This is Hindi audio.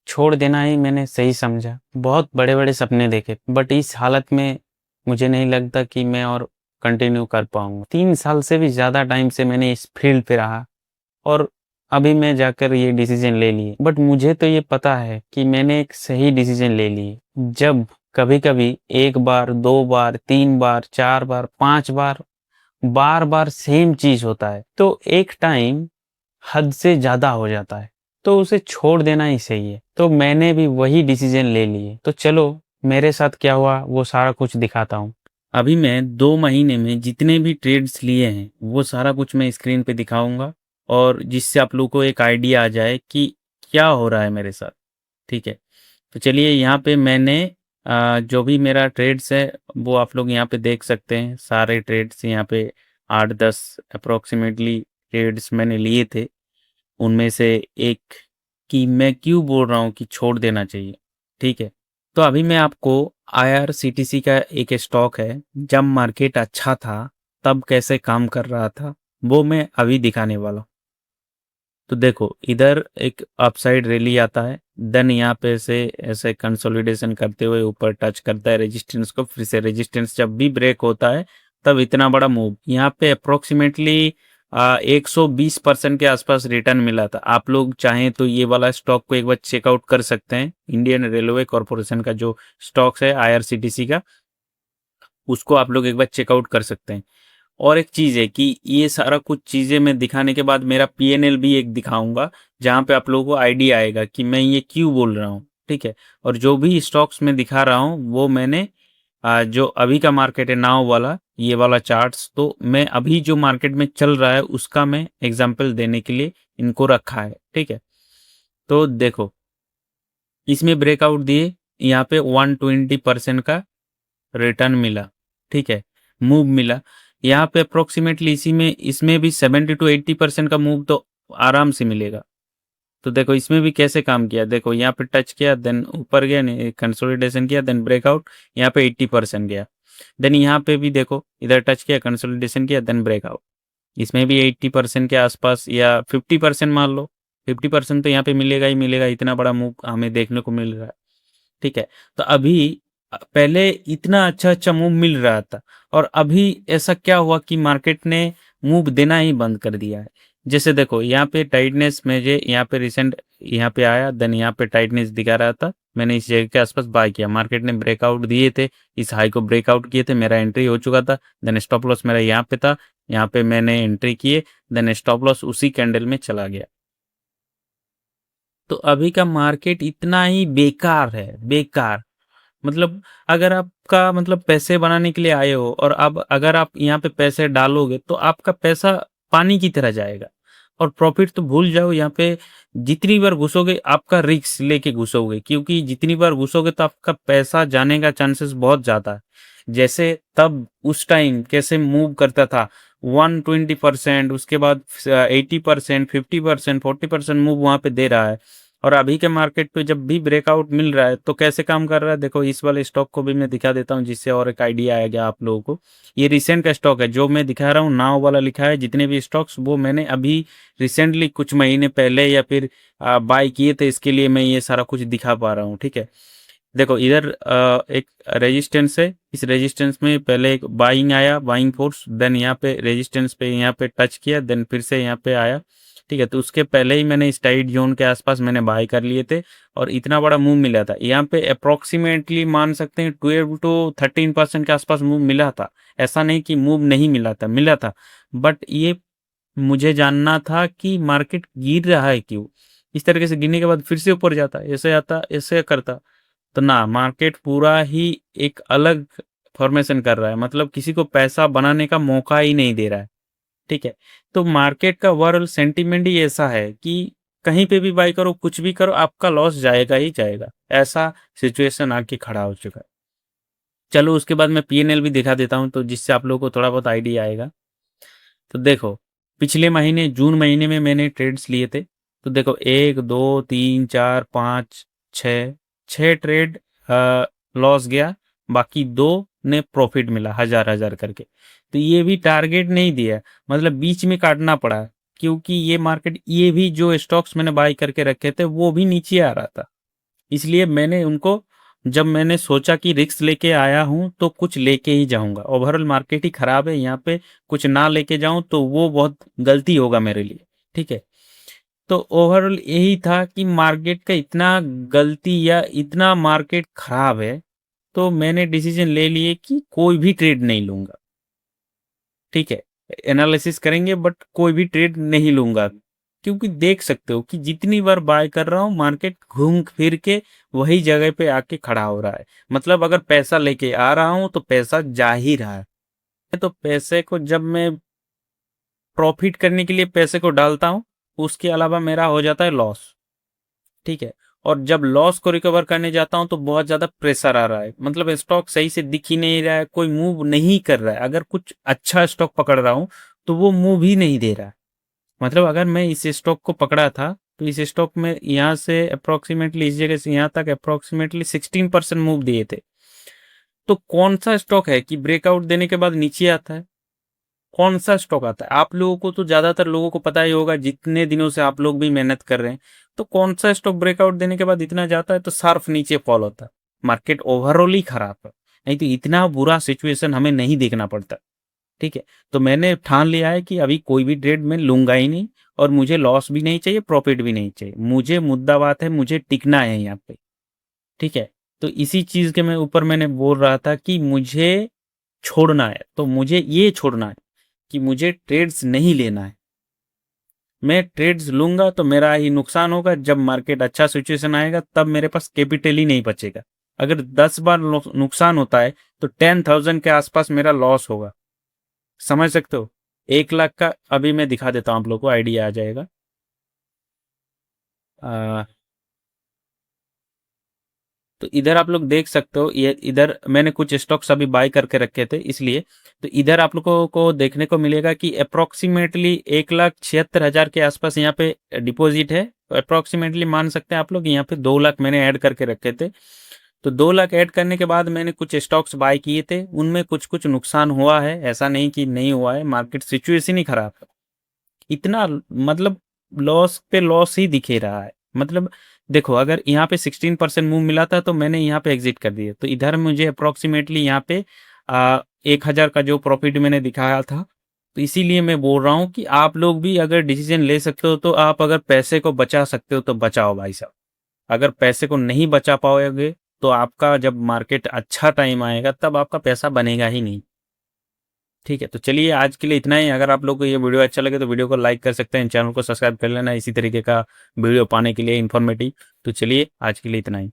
छोड़ देना ही मैंने सही समझा। बहुत बड़े-बड़े सपने देखे, बट इस हालत में मुझे नहीं लगता कि मैं और कंटिन्यू कर पाऊँगा। 3 साल से भी ज़्यादा टाइम से मैंने इस फ़ील्ड पे रहा और अभी मैं जाकर ये डिसीज़न ले लिए। बट मुझे तो ये पता है कि मैंने एक सही डिसीज़न ले लिए। जब कभी-कभी 1 बार, 2 बार, 3 बार, 4 बार, 5 बार, बार-बार सेम चीज़ होता है, तो एक टाइम हद से ज़्यादा हो जाता है, तो उसे छोड़ देना ही सही है। तो मैंने भी वही डिसीज़न ले लिए। तो चलो मेरे साथ क्या हुआ वो सारा कुछ दिखाता हूँ। अभी मैं 2 महीने में जितने भी ट्रेड्स लिए हैं, वो सारा कुछ मैं स्क्रीन पे दिखाऊँगा और जिससे आप लोगों को एक आइडिया आ जाए कि क्या हो रहा है मेरे साथ, ठीक है? तो चलिए यहाँ पे मैंने जो भी मेरा ट्रेड्स है वो आप लोग यहाँ पे देख सकते हैं। सारे ट्रेड्स यहाँ पे 8-10 अप्रॉक्सिमेटली ट्रेड्स मैंने लिए थे। उनमें से एक कि मैं क्यों बोल रहा हूँ कि छोड़ देना चाहिए, ठीक है? तो अभी मैं आपको आईआरसीटीसी का एक स्टॉक है, जब मार्केट अच्छा था, तब कैसे काम कर रहा था, वो मैं अभी दिखाने वाला हूँ। तो देखो, इधर एक अपसाइड रैली आता है, देन यहाँ पे से ऐसे कंसोलिडेशन करते हुए ऊपर टच करता है रेजिस्टेंस को, फिर से रेजिस्टेंस जब भी ब्रेक होता है, तब इतना बड़ा मूव। यहाँ पे अप्रोक्सीमेटली 120% के आसपास रिटर्न मिला था। आप लोग चाहें तो ये वाला स्टॉक को एक बार चेकआउट कर सकते हैं। इंडियन रेलवे कॉरपोरेशन का जो स्टॉक्स है आईआरसीटीसी का, उसको आप लोग एक बार चेकआउट कर सकते हैं। और एक चीज़ है कि ये सारा कुछ चीज़ें मैं दिखाने के बाद मेरा पीएनएल भी एक दिखाऊंगा, जहाँ पे आप लोगों को आइडिया आएगा कि मैं ये क्यों बोल रहा हूँ, ठीक है? और जो भी स्टॉक्स में दिखा रहा हूँ वो मैंने जो अभी का मार्केट है नाउ वाला, ये वाला चार्ट्स, तो मैं अभी जो मार्केट में चल रहा है उसका मैं एग्जांपल देने के लिए इनको रखा है, ठीक है? तो देखो, इसमें ब्रेकआउट दिए, यहाँ पे 120% का रिटर्न मिला, ठीक है? मूव मिला। यहाँ पे अप्रोक्सीमेटली इसी में इसमें भी 70 टू 80% का मूव तो आराम से मिलेगा। तो देखो इसमें भी कैसे काम किया, देखो यहाँ पे टच किया, देन ऊपर गया, नहीं कंसोलिडेशन किया, देन ब्रेकआउट, यहाँ पे 80% गया। देन यहाँ पे भी देखो, इधर टच किया, कंसोलिडेशन किया, देन ब्रेकआउट। इसमें भी 80% के आसपास या 50% मान लो, 50% तो यहाँ पे मिलेगा ही मिलेगा, इतना बड़ा मूव हमें देखने को मिल रहा है, ठीक है? तो अभी पहले इतना अच्छा-अच्छा मूव मिल रहा था और अभी ऐसा क्या हुआ कि मार्केट ने मूव देना ही बंद कर दिया है। जैसे देखो यहाँ पे टाइटनेस मुझे यहाँ पे रिसेंट यहाँ पे आया, देन यहाँ पे टाइटनेस दिखा रहा था। मैंने इस जगह के आसपास बाय किया। मार्केट ने ब्रेकआउट दिए थे, इस हाई को ब्रेकआउट किए थे, मेरा एंट्री हो चुका था। देन स्टॉप लॉस मेरा यहाँ पे था, यहाँ पे मैंने एंट्री किए, देन स्टॉप लॉस उसी कैंडल में चला गया। तो अभी का मार्केट इतना ही बेकार है, बेकार। मतलब अगर आपका मतलब पैसे बनाने के लिए आए हो और अब अगर आप यहाँ पे पैसे डालोगे तो आपका पैसा पानी की तरह जाएगा और प्रॉफिट तो भूल जाओ। यहाँ पे जितनी बार घुसोगे आपका रिस्क लेके घुसोगे, क्योंकि जितनी बार घुसोगे तो आपका पैसा जाने का चांसेस बहुत ज़्यादा है। जैसे तब उस टाइम कैसे मूव करता था, 120%, उसके बाद 80%, 50%, 40% मूव वहाँ पे दे रहा है। और अभी के मार्केट पे जब भी ब्रेकआउट मिल रहा है तो कैसे काम कर रहा है, देखो इस वाले स्टॉक को भी मैं दिखा देता हूँ जिससे और एक आइडिया आएगा आप लोगों को। ये रिसेंट का स्टॉक है जो मैं दिखा रहा हूँ, नाव वाला लिखा है। जितने भी स्टॉक्स वो मैंने अभी रिसेंटली कुछ महीने पहले या फिर बाय किए थे, इसके लिए मैं ये सारा कुछ दिखा पा रहा हूँ, ठीक है? देखो इधर एक रेजिस्टेंस है, इस रेजिस्टेंस में पहले एक बाइंग आया, बाइंग फोर्स, देन यहाँ पे रेजिस्टेंस पे यहाँ पे टच किया, देन फिर से यहाँ पे आया, ठीक है? तो उसके पहले ही मैंने इस टाइट जोन के आसपास मैंने बाय कर लिए थे और इतना बड़ा मूव मिला था। यहाँ पे अप्रोक्सीमेटली मान सकते हैं 12 टू 13% के आसपास मूव मिला था। ऐसा नहीं कि मूव नहीं मिला था, मिला था। बट ये मुझे जानना था कि मार्केट गिर रहा है क्यों। इस तरीके से गिरने के बाद फिर से ऊपर जाता, ऐसे आता, ऐसे करता, तो ना मार्केट पूरा ही एक अलग फॉर्मेशन कर रहा है, मतलब किसी को पैसा बनाने का मौका ही नहीं दे रहा है, ठीक है? तो मार्केट का ओवरऑल सेंटीमेंट ही ऐसा है कि कहीं पे भी बाई करो, कुछ भी करो, आपका लॉस जाएगा ही जाएगा। ऐसा सिचुएशन आके खड़ा हो चुका है। चलो उसके बाद मैं पीएनएल भी दिखा देता हूँ तो जिससे आप लोगों को थोड़ा बहुत आइडिया आएगा। तो देखो पिछले महीने जून महीने में मैंने ट्रेड्स लिए थे। तो देखो 1 2 3 4 5 6 6 ट्रेड लॉस गया, बाकी 2 ने प्रॉफिट मिला, हजार हजार करके। तो ये भी टारगेट नहीं दिया, मतलब बीच में काटना पड़ा, क्योंकि ये मार्केट, ये भी जो स्टॉक्स मैंने बाय करके रखे थे वो भी नीचे आ रहा था। इसलिए मैंने उनको, जब मैंने सोचा कि रिस्क लेके आया हूँ तो कुछ लेके ही जाऊंगा, ओवरऑल मार्केट ही खराब है, यहाँ पे कुछ ना लेके जाऊं तो वो बहुत गलती होगा मेरे लिए। ठीक है, तो ओवरऑल यही था कि मार्केट का इतना गलती या इतना मार्केट खराब है, तो मैंने डिसीजन ले लिए कि कोई भी ट्रेड नहीं लूंगा। ठीक है, एनालिसिस करेंगे बट कोई भी ट्रेड नहीं लूंगा, क्योंकि देख सकते हो कि जितनी बार बाय कर रहा हूँ मार्केट घूम फिर के वही जगह पे आके खड़ा हो रहा है। मतलब अगर पैसा लेके आ रहा हूँ तो पैसा जा ही रहा है। तो पैसे को जब मैं प्रॉफिट करने के लिए पैसे को डालता हूँ, उसके अलावा मेरा हो जाता है लॉस। ठीक है, और जब लॉस को रिकवर करने जाता हूं तो बहुत ज्यादा प्रेशर आ रहा है, मतलब स्टॉक सही से दिख ही नहीं रहा है, कोई मूव नहीं कर रहा है। अगर कुछ अच्छा स्टॉक पकड़ रहा हूं तो वो मूव ही नहीं दे रहा है। मतलब अगर मैं इस स्टॉक को पकड़ा था तो इस स्टॉक में यहाँ से अप्रोक्सीमेटली, इस जगह से यहाँ तक अप्रोक्सीमेटली 16% मूव दिए थे। तो कौन सा स्टॉक है कि ब्रेकआउट देने के बाद नीचे आता है? कौन सा स्टॉक आता है? आप लोगों को तो ज्यादातर लोगों को पता ही होगा, जितने दिनों से आप लोग भी मेहनत कर रहे हैं। तो कौन सा स्टॉक ब्रेकआउट देने के बाद इतना जाता है तो शार्प नीचे फॉल होता है? मार्केट ओवरऑल ही खराब है, नहीं तो इतना बुरा सिचुएशन हमें नहीं देखना पड़ता। ठीक है, तो मैंने ठान लिया है कि अभी कोई भी ट्रेड में लूंगा ही नहीं, और मुझे लॉस भी नहीं चाहिए, प्रॉफिट भी नहीं चाहिए। मुझे मुद्दा बात है, मुझे टिकना है यहाँ पे। ठीक है, तो इसी चीज के मैं ऊपर मैंने बोल रहा था कि मुझे छोड़ना है, तो मुझे ये छोड़ना है कि मुझे ट्रेड्स नहीं लेना है। मैं ट्रेड्स लूंगा तो मेरा ही नुकसान होगा, जब मार्केट अच्छा सिचुएशन आएगा तब मेरे पास कैपिटल ही नहीं बचेगा। अगर 10 बार नुकसान होता है तो 10,000 के आसपास मेरा लॉस होगा। समझ सकते हो? 1 लाख का अभी मैं दिखा देता हूँ, आप लोग को आइडिया आ जाएगा। तो इधर आप लोग देख सकते हो, ये इधर मैंने कुछ स्टॉक्स अभी बाय करके रखे थे इसलिए। तो इधर आप लोगों को देखने को मिलेगा कि अप्रोक्सीमेटली 1,76,000 के आसपास यहाँ पे डिपॉजिट है। अप्रोक्सीमेटली मान सकते हैं आप लोग, यहाँ पे 2 लाख मैंने ऐड करके रखे थे। तो 2 लाख ऐड करने के बाद मैंने कुछ स्टॉक्स बाय किए थे, उनमें कुछ कुछ नुकसान हुआ है, ऐसा नहीं कि नहीं हुआ है, मार्केट सिचुएशन ही खराब है। इतना मतलब लॉस पे लॉस ही दिखे रहा है। मतलब देखो, अगर यहाँ पे 16% मूव मिला था तो मैंने यहाँ पे एग्जिट कर दिया, तो इधर मुझे अप्रोक्सीमेटली यहाँ पे 1,000 का जो प्रॉफिट मैंने दिखाया था। तो इसीलिए मैं बोल रहा हूँ कि आप लोग भी अगर डिसीजन ले सकते हो, तो आप अगर पैसे को बचा सकते हो तो बचाओ भाई साहब। अगर पैसे को नहीं बचा पाओगे तो आपका जब मार्केट अच्छा टाइम आएगा तब आपका पैसा बनेगा ही नहीं। ठीक है, तो चलिए आज के लिए इतना ही। अगर आप लोग को ये वीडियो अच्छा लगे तो वीडियो को लाइक कर सकते हैं, चैनल को सब्सक्राइब कर लेना इसी तरीके का वीडियो पाने के लिए इन्फॉर्मेटिव। तो चलिए आज के लिए इतना ही।